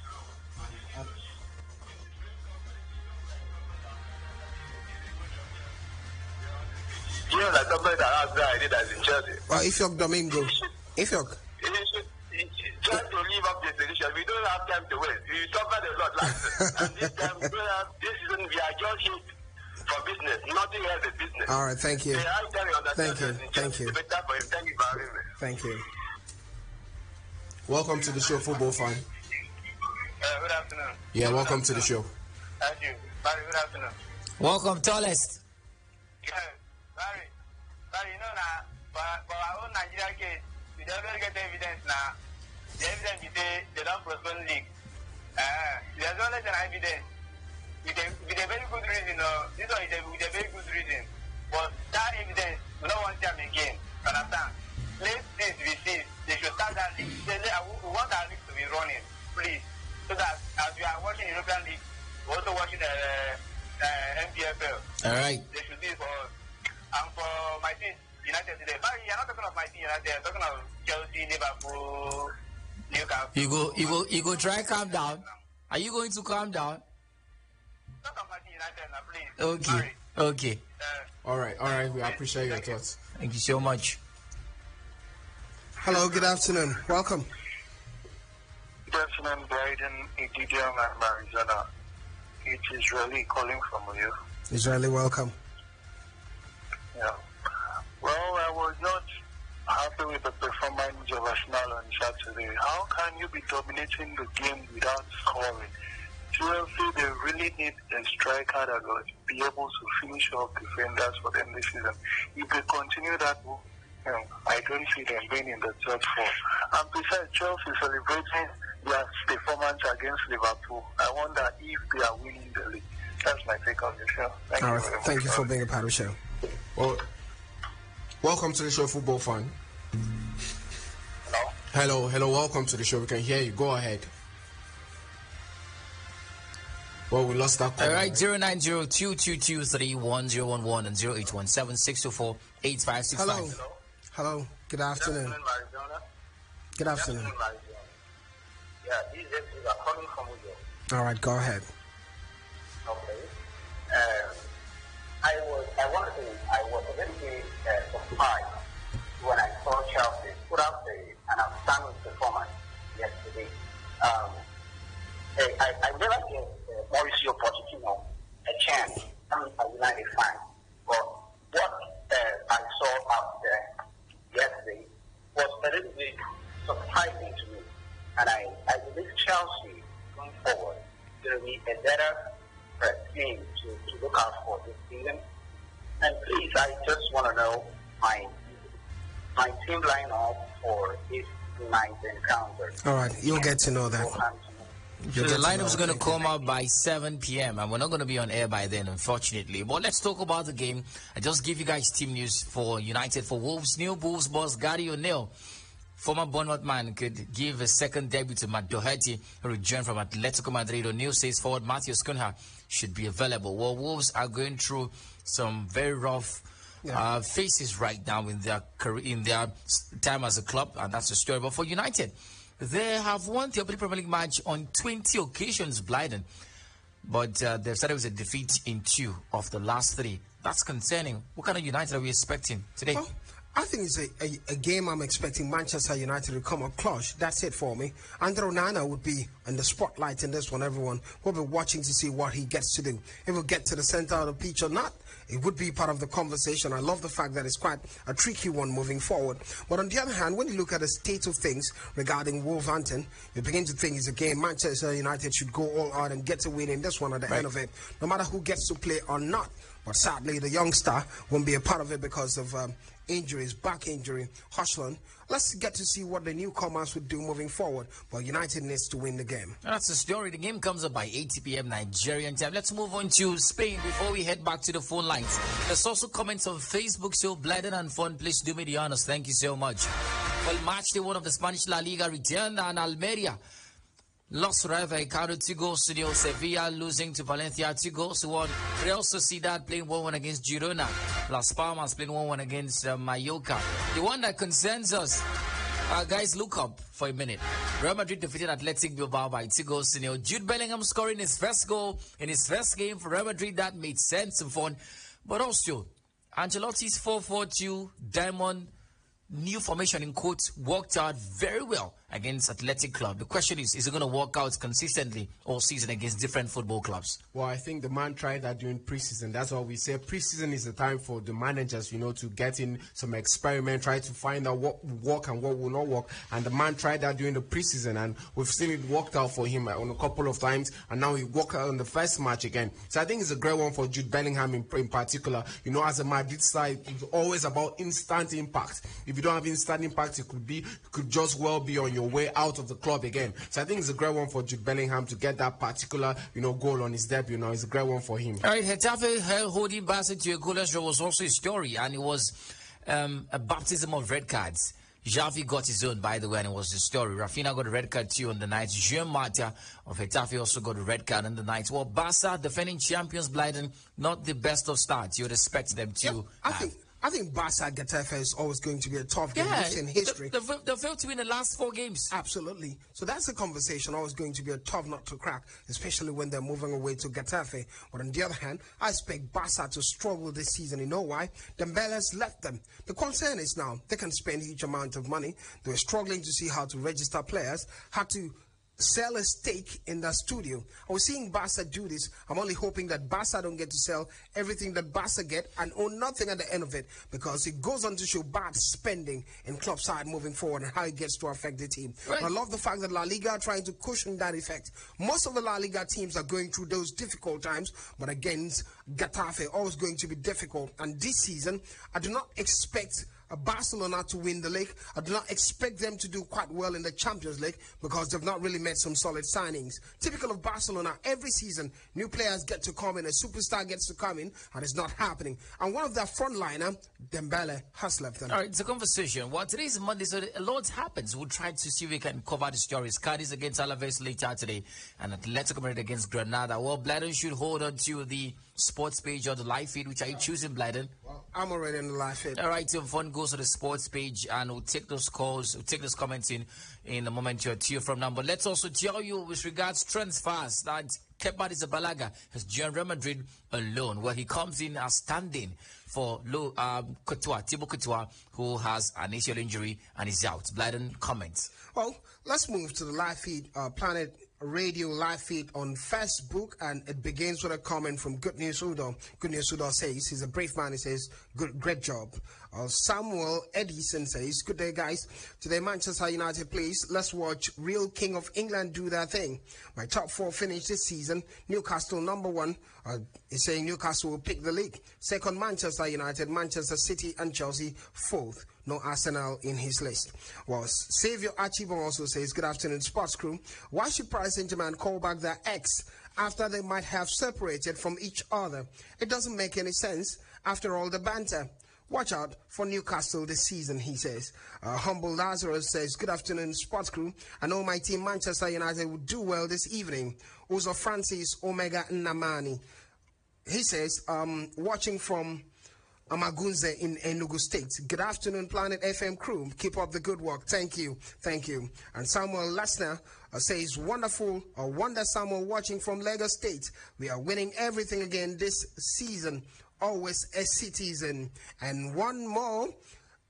S4: You know, like somebody that has the idea that's in Chelsea.
S3: Well, if you're Domingo. If you're...
S4: Try to live up the tradition. We don't have time to waste. We suffered a lot last season. And this time, we don't have, this season, we are just here for business. Nothing else is business.
S3: All right, thank you.
S4: Thank you.
S3: Thank you.
S4: Thank you for having me.
S3: Thank you.
S2: Welcome to the show, football fan.
S4: Good afternoon.
S2: Yeah, welcome to the show.
S4: Thank you. Barry, good afternoon.
S1: Welcome, tallest.
S4: Yeah, Barry, you know now, for our own Nigerian case, we don't get evidence now. The evidence is they don't postpone league. There's always an evidence. With a very good reason. This one is with a very good reason. But that evidence, we don't want them again. Understand? Let this be seen. They should start that league. We want our league to be running, please. So that as we are watching European League, we're also watching the NPFL.
S1: All right.
S4: They should do it for us. And for my team, United today. But you're not talking of my team United. You're talking of Chelsea, Liverpool, Newcastle.
S1: You go try calm down. Are you going to calm down?
S4: Talk of my team United now, please.
S1: Okay. Okay.
S2: All right. We appreciate your thoughts.
S1: Thank you so much.
S3: Hello, good afternoon. Welcome.
S5: Good afternoon, Biden, Ididia, and Arizona. It is really calling from you.
S3: Israeli, welcome.
S5: Yeah. Well, I was not happy with the performance of Arsenal on Saturday. How can you be dominating the game without scoring? Seriously, they really need a striker that will be able to finish off defenders for them this season. If they continue that, I don't see them being in the top four. And besides, Chelsea celebrating their performance against Liverpool. I wonder if they are winning the league. That's my take on the show. Thank you very much.
S3: Thank you for being a part of the show.
S2: Well, welcome to the show, football fan.
S5: Hello?
S2: Hello, welcome to the show. We can hear you. Go ahead. Well, we lost that call.
S1: All right, 090-222-3111 and 0817-624-8565.
S3: Hello. Good afternoon.
S5: Arizona.
S3: Good afternoon.
S5: Yeah, these are calling from you.
S3: All right, go ahead.
S5: Okay. I was a little bit surprised when I saw Chelsea put up an outstanding performance yesterday. I never gave Mauricio Pochettino a chance. I'm a United fan. But what I saw out there yesterday was a little bit surprising to me. And I believe Chelsea going forward will be a better team to look out for this season. And please, I just want to know my team lineup for this night's encounter.
S3: All right, you'll get to know that.
S1: So the lineup is going to come out by 7 p.m. and we're not going to be on air by then, unfortunately. But let's talk about the game. I just give you guys team news for United. For Wolves, new Wolves boss Gary O'Neill, former Bournemouth man, could give a second debut to Matt Doherty, who returned from Atletico Madrid. O'Neill says forward Matthew Cunha should be available. Well, Wolves are going through some very rough phases right now in their time as a club, and that's the story. But for United, they have won the Premier League match on 20 occasions, Blyden. But they've started with a defeat in 2 of the last 3. That's concerning. What kind of United are we expecting today?
S3: Well, I think it's a game I'm expecting Manchester United to come up clutch. That's it for me. Andre Onana would be in the spotlight in this one. Everyone will be watching to see what he gets to do. If he'll get to the center of the pitch or not, it would be part of the conversation. I love the fact that it's quite a tricky one moving forward. But on the other hand, when you look at the state of things regarding Wolverhampton, you begin to think it's a game Manchester United should go all out and get a win in this one at the end of it, no matter who gets to play or not. But sadly, the young star won't be a part of it because of injuries, back injury, Hoshland. Let's get to see what the newcomers would do moving forward. But United needs to win the game.
S1: That's the story. The game comes up by 8 p.m. Nigerian time. Let's move on to Spain before we head back to the phone lines. There's also comments on Facebook. So, Blyden and Fun, please do me the honors. Thank you so much. Well, Matchday, one of the Spanish La Liga returned, and Almeria lost forever. Encountered 2 goals to 0. Sevilla losing to Valencia 2 goals to 1. Real Sociedad playing 1-1 against Girona. Las Palmas playing 1-1 against Mallorca. The one that concerns us, guys, look up for a minute. Real Madrid defeated Athletic Bilbao by 2 goals to 0. Jude Bellingham scoring his first goal in his first game for Real Madrid. That made sense and fun. But also, Ancelotti's 4-4-2 Diamond new formation in quotes worked out very well against Athletic Club. The question is it going to work out consistently all season against different football clubs?
S2: Well, I think the man tried that during preseason. That's why we say preseason is the time for the managers, to get in some experiment, try to find out what will work and what will not work. And the man tried that during the preseason, and we've seen it worked out for him on a couple of times, and now he worked out on the first match again. So I think it's a great one for Jude Bellingham in particular. As a Madrid side, it's always about instant impact. If you don't have any starting practice, you could just well be on your way out of the club again. So I think it's a great one for Jude Bellingham to get that particular, goal on his debut. It's a great one for him.
S1: All right, Getafe holding Barca to a goalless draw was also a story, and it was a baptism of red cards. Xavi got his own, by the way, and it was the story. Rafinha got a red card too on the night. Jean Marta of Getafe also got a red card on the night. Well, Barca, defending champions, Blyden, not the best of starts. You'd expect them to.
S3: I think Barca Getafe is always going to be a tough game in history.
S1: They failed to win the last 4 games.
S3: Absolutely. So that's a conversation always going to be a tough nut to crack, especially when they're moving away to Getafe. But on the other hand, I expect Barca to struggle this season. You know why? Dembele's left them. The concern is now they can spend huge amount of money. They were struggling to see how to register players, how to sell a stake in the studio. I was seeing Barca do this. I'm only hoping that Barca don't get to sell everything that Barca get and own nothing at the end of it, because it goes on to show bad spending in club side moving forward and how it gets to affect the team. Right. I love the fact that La Liga are trying to cushion that effect. Most of the La Liga teams are going through those difficult times, but against Getafe, always going to be difficult. And this season, I do not expect Barcelona to win the league. I do not expect them to do quite well in the Champions League because they've not really made some solid signings. Typical of Barcelona, every season, new players get to come in, a superstar gets to come in, and it's not happening. And one of their frontliner, Dembele, has left them.
S1: All right, it's a conversation. Well, today is Monday, so a lot happens. We'll try to see if we can cover the stories. Cadiz against Alaves later today, and Atletico Madrid against Granada. Well, Blyden should hold on to the sports page or the live feed. Which are you choosing, Blyden?
S3: Well, I'm already on the live feed.
S1: All right, so fun goes to the sports page, and we'll take those calls, we'll take those comments in a moment to hear from now. But let's also tell you with regards transfers that Kepa Arrizabalaga has joined Real Madrid alone, where he comes in as standing for Thibaut Courtois, who has an ACL injury and is out. Blyden, comments.
S3: Well, let's move to the live feed, Planet Radio live feed on Facebook, and it begins with a comment from Good News Udo. Good News Udo says, he's a brave man, he says, great job. Samuel Edison says, good day guys, today Manchester United please, let's watch real King of England do their thing. My top 4 finish this season, Newcastle number 1, is saying Newcastle will pick the league. Second, Manchester United, Manchester City and Chelsea 4th. No Arsenal in his list. Well, Xavier Archibald also says, good afternoon, sports crew. Why should Paris Saint-Germain call back their ex after they might have separated from each other? It doesn't make any sense after all the banter. Watch out for Newcastle this season, he says. Humble Lazarus says, good afternoon, sports crew. I know my team, Manchester United, will do well this evening. Uzo Francis Omega Namani. He says, watching from Amagunze in Enugu State. Good afternoon, Planet FM crew. Keep up the good work. Thank you. Thank you. And Samuel Lesnar says, wonderful, Wonder Samuel watching from Lagos State. We are winning everything again this season. Always a citizen. And one more.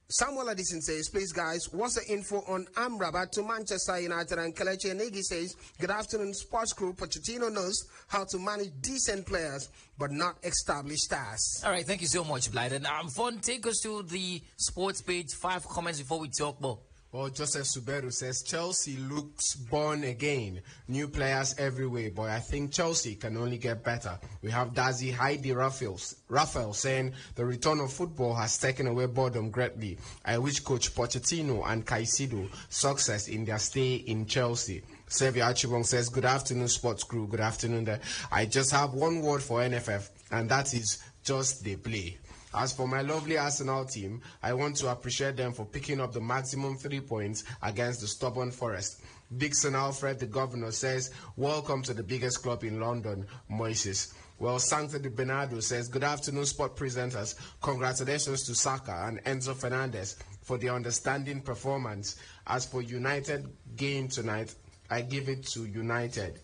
S3: Samuel Addison says, please guys, what's the info on Amrabat to Manchester United? And Kelechi Enegi says, good afternoon, sports crew. Pochettino knows how to manage decent players, but not established stars.
S1: All right, thank you so much, Blyden. Fun, take us to the sports page. 5 comments before we talk more.
S2: Well, Joseph Suberu says, Chelsea looks born again. New players everywhere, but I think Chelsea can only get better. We have Dazi Heidi Raphael saying, the return of football has taken away boredom greatly. I wish Coach Pochettino and Caicedo success in their stay in Chelsea. Xavier Archibong says, good afternoon, sports crew. Good afternoon there. I just have one word for NFF, and that is just they play. As for my lovely Arsenal team, I want to appreciate them for picking up the maximum 3 points against the stubborn Forest. Dixon Alfred, the governor, says, welcome to the biggest club in London, Moises. Well, Sancta de Bernardo says, good afternoon, sport presenters. Congratulations to Saka and Enzo Fernandez for their understanding performance. As for United game tonight, I give it to United.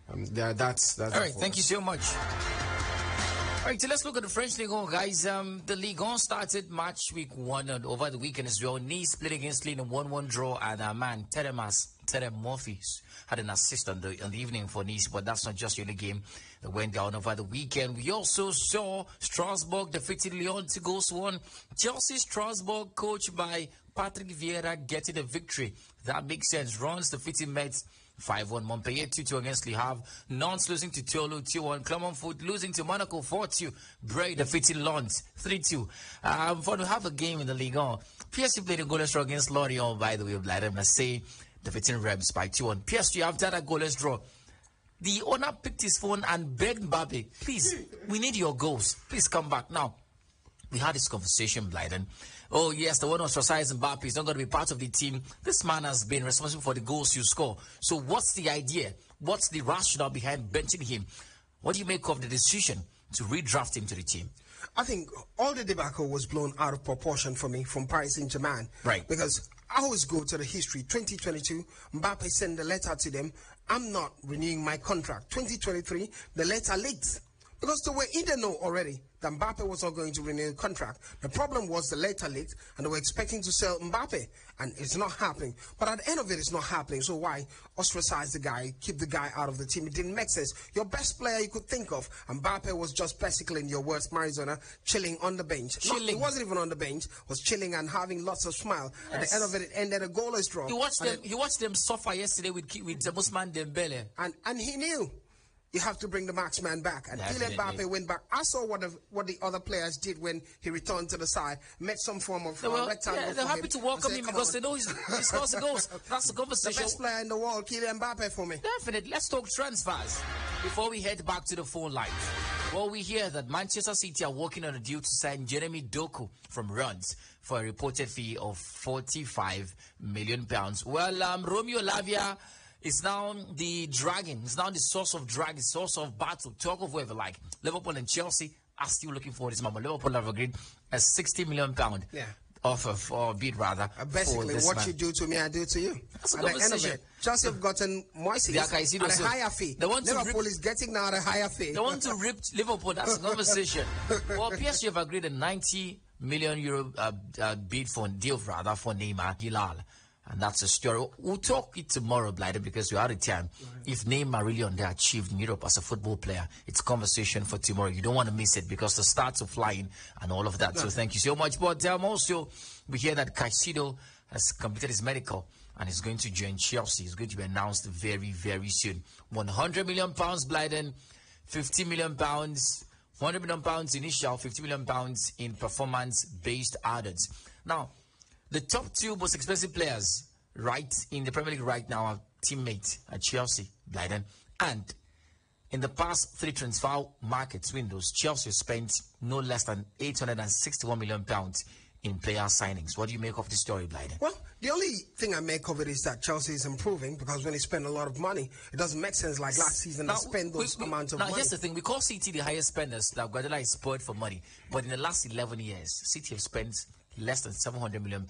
S2: That's
S1: all right, thank you so much. All right, so let's look at the French Ligue 1, guys. The Ligue 1 started match week 1 and over the weekend as well. Nice split against Lille in a 1-1 draw, and Terem Murphy had an assist on the evening for Nice, but that's not just the only game that went down over the weekend. We also saw Strasbourg defeating Lyon 2-1. Chelsea Strasbourg, coached by Patrick Vieira, getting a victory. That makes sense. Reims defeating Metz 5-1. Montpellier 2-2 against Le Havre. Nantes losing to Toulouse 2-1. Clermont-Foot losing to Monaco 4-2. Bray defeating Lens 3-2. For to have a game in the Ligue 1, PSG played a goalless draw against Lorient, by the way, Blyden. Must say the veteran Rams by 2-1. PSG after that goalless draw. The owner picked his phone and begged Mbappe, please, we need your goals. Please come back. Now, we had this conversation, Blyden. Oh, yes, the one ostracized Mbappe is not going to be part of the team. This man has been responsible for the goals you score. So what's the idea? What's the rationale behind benching him? What do you make of the decision to redraft him to the team?
S3: I think all the debacle was blown out of proportion for me from Paris Saint-Germain.
S1: Right.
S3: Because I always go to the history. 2022, Mbappe sent a letter to them. I'm not renewing my contract. 2023, the letter leaked. Because they were in the know already that Mbappe was not going to renew the contract. The problem was the letter leaked, and they were expecting to sell Mbappe, and it's not happening. But at the end of it, it's not happening. So why ostracize the guy, keep the guy out of the team? It didn't make sense. Your best player you could think of, Mbappe, was just basically, in your words, Marizona, chilling on the bench. He wasn't even on the bench, was chilling and having lots of smile. Yes. At the end of it, it ended a goalless draw.
S1: You watched them suffer yesterday with Ousmane Dembele.
S3: And he knew. You have to bring the marksman back. And Kylian Mbappe went back. I saw what the other players did when he returned to the side. Made some form of rectangle.
S1: Yeah, they're happy to welcome him because they know he scores the goals. That's the conversation.
S3: The best player in the world, Kylian Mbappe, for me.
S1: Definitely. Let's talk transfers before we head back to the phone lines. Well, we hear that Manchester City are working on a deal to sign Jeremy Doku from Rennes for a reported fee of £45 million. Well, Romeo Lavia is now the dragon. It's now the source of drag, the source of battle. Talk of whatever, like Liverpool and Chelsea are still looking for this man. Liverpool have agreed a £60 million offer for bid rather.
S3: Basically,
S1: for
S3: what
S1: man.
S3: You do to me, I do to you.
S1: That's
S3: at the end of it, Chelsea have gotten Moises at a higher fee. Liverpool is getting now at a higher fee.
S1: They want to rip Liverpool. That's a conversation. Well, PSG have agreed a €90 million bid for deal rather for Neymar Hilal. And that's a story. We'll talk it tomorrow, Blyden, because we're out of time. If Neymar really underachieved in Europe as a football player, it's a conversation for tomorrow. You don't want to miss it because the starts are flying and all of that. So thank you so much. But also, we hear that Caicedo has completed his medical and is going to join Chelsea. It's going to be announced very, very soon. £100 million, Blyden, £50 million, £100 million initial, £50 million in performance-based addeds. Now, the top two most expensive players right in the Premier League right now are teammates at Chelsea, Blyden. And in the past 3 transfer markets windows, Chelsea spent no less than £861 million in player signings. What do you make of this story, Blyden?
S3: Well, the only thing I make of it is that Chelsea is improving, because when they spend a lot of money, it doesn't make sense like last season to spend those amounts of money.
S1: Now, here's the thing. We call City the highest spenders. That Guardiola is spoiled for money. But in the last 11 years, City have spent less than £700 million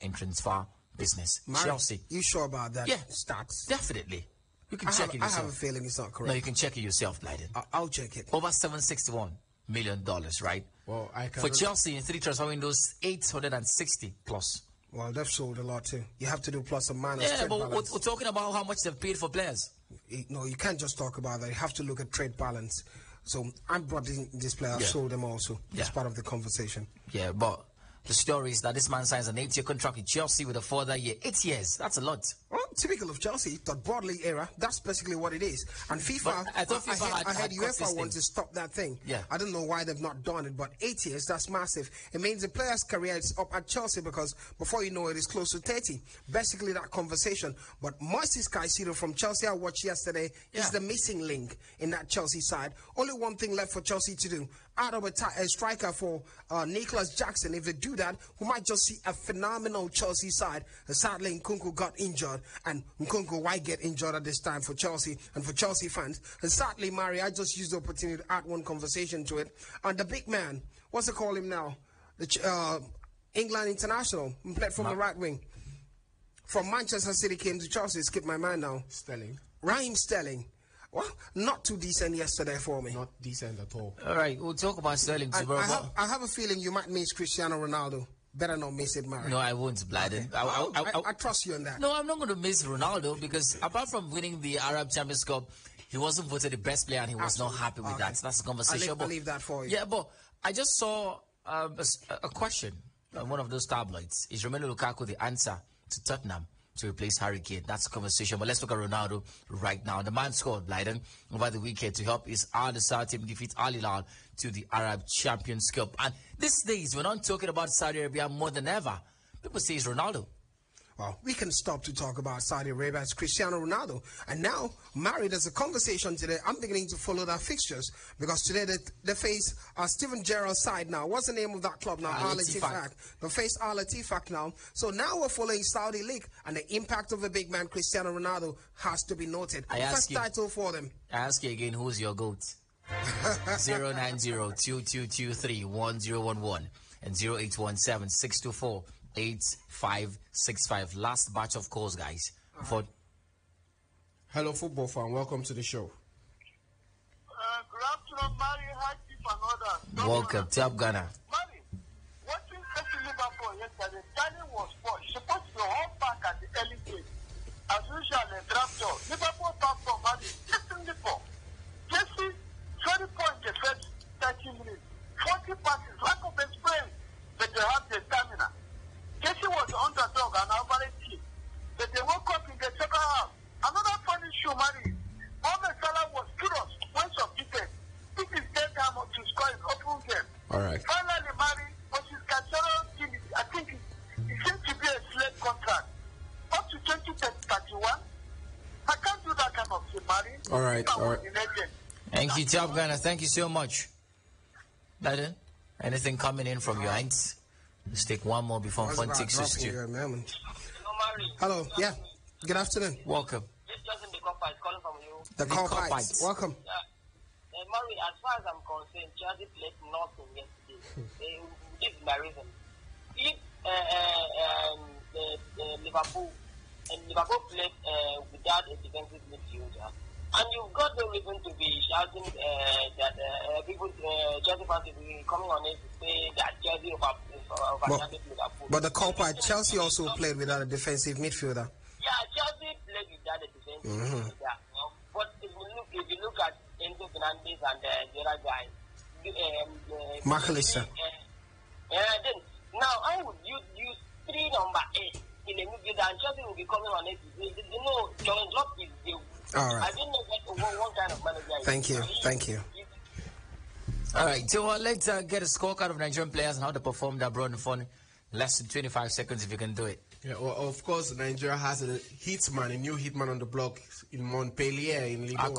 S1: in transfer business. Chelsea.
S3: You sure about that?
S1: Yeah,
S3: stats.
S1: Definitely. You can check it yourself.
S3: I have a feeling it's not correct.
S1: No, you can check it yourself, Blyden.
S3: I'll check it.
S1: Over $761 million, right?
S2: Well,
S1: for Chelsea in 3 transfer windows, 860 plus.
S3: Well, they've sold a lot too. You have to do plus and minus.
S1: Yeah, but we're talking about how much they've paid for players.
S3: No, you can't just talk about that. You have to look at trade balance. So I brought in this player. I've sold them also. That's part of the conversation.
S1: Yeah, but the story is that this man signs an 8-year contract with Chelsea with a further year. 8 years. That's a lot.
S3: Well, typical of Chelsea, the broad league era. That's basically what it is. And FIFA,
S1: I thought FIFA
S3: I heard UEFA want to stop that thing.
S1: Yeah.
S3: I don't know why they've not done it, but 8 years, that's massive. It means the player's career is up at Chelsea, because before you know it, it's close to 30. Basically, that conversation. But Moises Caicedo from Chelsea, I watched yesterday, is the missing link in that Chelsea side. Only one thing left for Chelsea to do. Out of a striker for Nicholas Jackson. If they do that, we might just see a phenomenal Chelsea side. Sadly, Nkunku got injured, and Nkunku, why get injured at this time for Chelsea and for Chelsea fans? And sadly, Mari, I just used the opportunity to add one conversation to it. And the big man, what's they call him now? The England international, played from the right wing. From Manchester City, came to Chelsea. Skip my mind now. Raheem Sterling. Well, not too decent yesterday for me.
S2: Not decent at all.
S1: All right, we'll talk about Sterling tomorrow.
S3: I have a feeling you might miss Cristiano Ronaldo. Better not miss it, Mari.
S1: No, I won't, Blyden.
S3: Okay. I trust you on that.
S1: No, I'm not going to miss Ronaldo, because apart from winning the Arab Champions Cup, he wasn't voted the best player, and he was not happy with that. So that's a conversation.
S3: I'll leave that for you.
S1: Yeah, but I just saw a question on one of those tabloids. Is Romelu Lukaku the answer to Tottenham? to replace Harry Kane. That's a conversation. But let's look at Ronaldo right now. The man scored, Blyden, over the weekend to help his Al-Nassr team defeat Al Hilal to the Arab Champions Cup. And these days, we're not talking about Saudi Arabia more than ever. People say it's Ronaldo.
S3: Well, we can stop to talk about Saudi Arabia. It's Cristiano Ronaldo. And now, married as a conversation today, I'm beginning to follow their fixtures because today they face Steven Gerrard's side now. What's the name of that club now? Al Ettifaq. They face Al Ettifaq now. So now we're following Saudi League, and the impact of the big man Cristiano Ronaldo has to be noted. First title for them.
S1: I ask you again, who's your GOAT? 090-2223-1011 and 0817-624-8565. Last batch of calls, guys.
S2: Hello, football fan. Welcome to the show.
S5: Good afternoon, Mary. Hi, Chief and others.
S1: Welcome. Top Ghana.
S5: Mary, watching FC Liverpool yesterday, timing was poor. Supposed to hold back at the early game. As usual, the draft door. Liverpool back from Mary, 16 poor. Jesse, 20 points the first 30 minutes. 40 passes, lack of experience, but they have the stamina. Jesse was the underdog and average team, but they woke up in the second half. Another funny show, Mary. Mohamed Salah was curious when submitted. This is their time to score his open game.
S2: All right.
S5: Finally, Mary, what is Caicedo team? I think it seems to be a slave contract. Up to 2031. I can't do that kind of thing, Mary.
S2: All right.
S1: Thank you, Top Ghana. Thank you so much. Biden, anything coming in from your ends? Let's take one more before Fun takes us to.
S3: Hello, yeah. Good afternoon.
S1: Welcome.
S6: This just in the Copper is calling from you.
S3: The call bites. Welcome.
S6: Murray, as far as I'm concerned, Chelsea played nothing yesterday. This is my reason. If Liverpool played without a defensive midfielder, and you've got no reason to be shouting that people, Chelsea fans will be coming on it to say that Chelsea overshadowed Liverpool.
S3: But the call bite, Chelsea also played without a defensive midfielder.
S6: Yeah, Chelsea played without a defensive midfielder. But if you look at Enzo Fernandez and the other guys,
S3: McAllister.
S6: Then now how would you use 3 number 8 in a midfielder and Chelsea will be coming on it? You know, John Locke is the.
S3: All right.
S6: I didn't know what kind of manager.
S3: Thank you.
S1: All right, so let's get a scorecard of Nigerian players and how they performed abroad in fun. Less than 25 seconds if you can do it.
S2: Yeah, well, of course, Nigeria has a new hitman on the block in Montpellier in Ligue 1.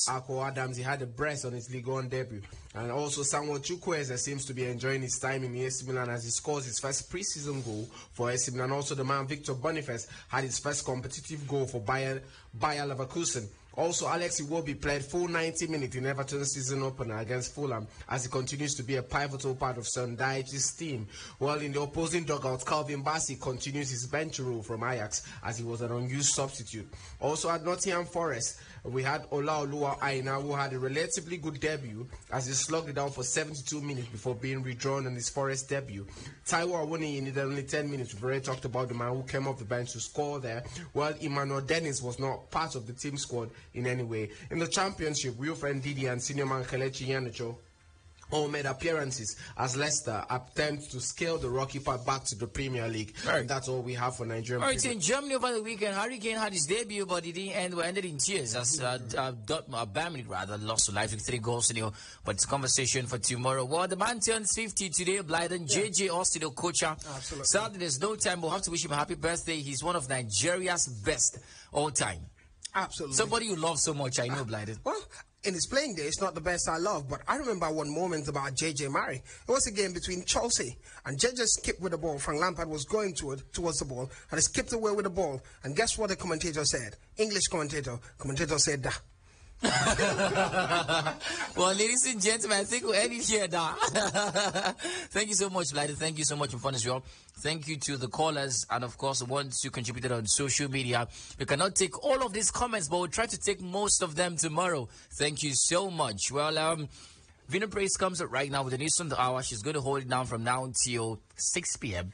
S2: Ako Adams, he had a brace on his Ligue 1 debut. And also Samuel Chukwueze seems to be enjoying his time in AC Milan as he scores his first preseason goal for AC Milan. Also, the man Victor Boniface had his first competitive goal for Bayer Leverkusen. Also, Alex Iwobi played full 90 minutes in Everton's season opener against Fulham as he continues to be a pivotal part of Sondai's team. While in the opposing dugout, Calvin Bassey continues his bench role from Ajax as he was an unused substitute. Also at Nottingham Forest, we had Olaoluwa Aina, who had a relatively good debut as he slugged it out for 72 minutes before being withdrawn on his Forest debut. Taiwo Awoniyi needed only 10 minutes. We've already talked about the man who came off the bench to score there, while Emmanuel Dennis was not part of the team squad in any way. In the championship, Wilfred Ndidi and senior man Kelechi Iheanacho all made appearances as Leicester attempt to scale the rocky path back to the Premier League. Right. And that's all we have for Nigeria.
S1: All right, in Germany over the weekend, Harry Kane had his debut, but it didn't end. Ended in tears as Burnley lost to Leipzig 3-0. But it's a conversation for tomorrow. Well, the man turns 50 today. Blyden JJ Austin Okocha.
S3: Absolutely.
S1: Sadly, there's no time. We'll have to wish him a happy birthday. He's one of Nigeria's best all time.
S3: Absolutely.
S1: Somebody you love so much, I know, Blyden.
S3: Well, in his playing days, not the best I love, but I remember one moment about JJ Murray. It was a game between Chelsea, and JJ skipped with the ball. Frank Lampard was going towards the ball, and he skipped away with the ball. And guess what the commentator said? English commentator said, "Da."
S1: Well, ladies and gentlemen, I think we'll end it here. Thank you so much, Blyden. Thank you so much for fun as well. Thank you to the callers and, of course, the ones who contributed on social media. We cannot take all of these comments, but we'll try to take most of them tomorrow. Thank you so much. Well, Vina Praise comes up right now with the news on the hour. She's going to hold it down from now until 6 p.m.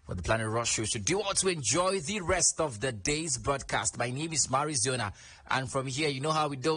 S1: for the Planet Rush show. So do want to enjoy the rest of the day's broadcast. My name is Marizona, and from here, you know how we do.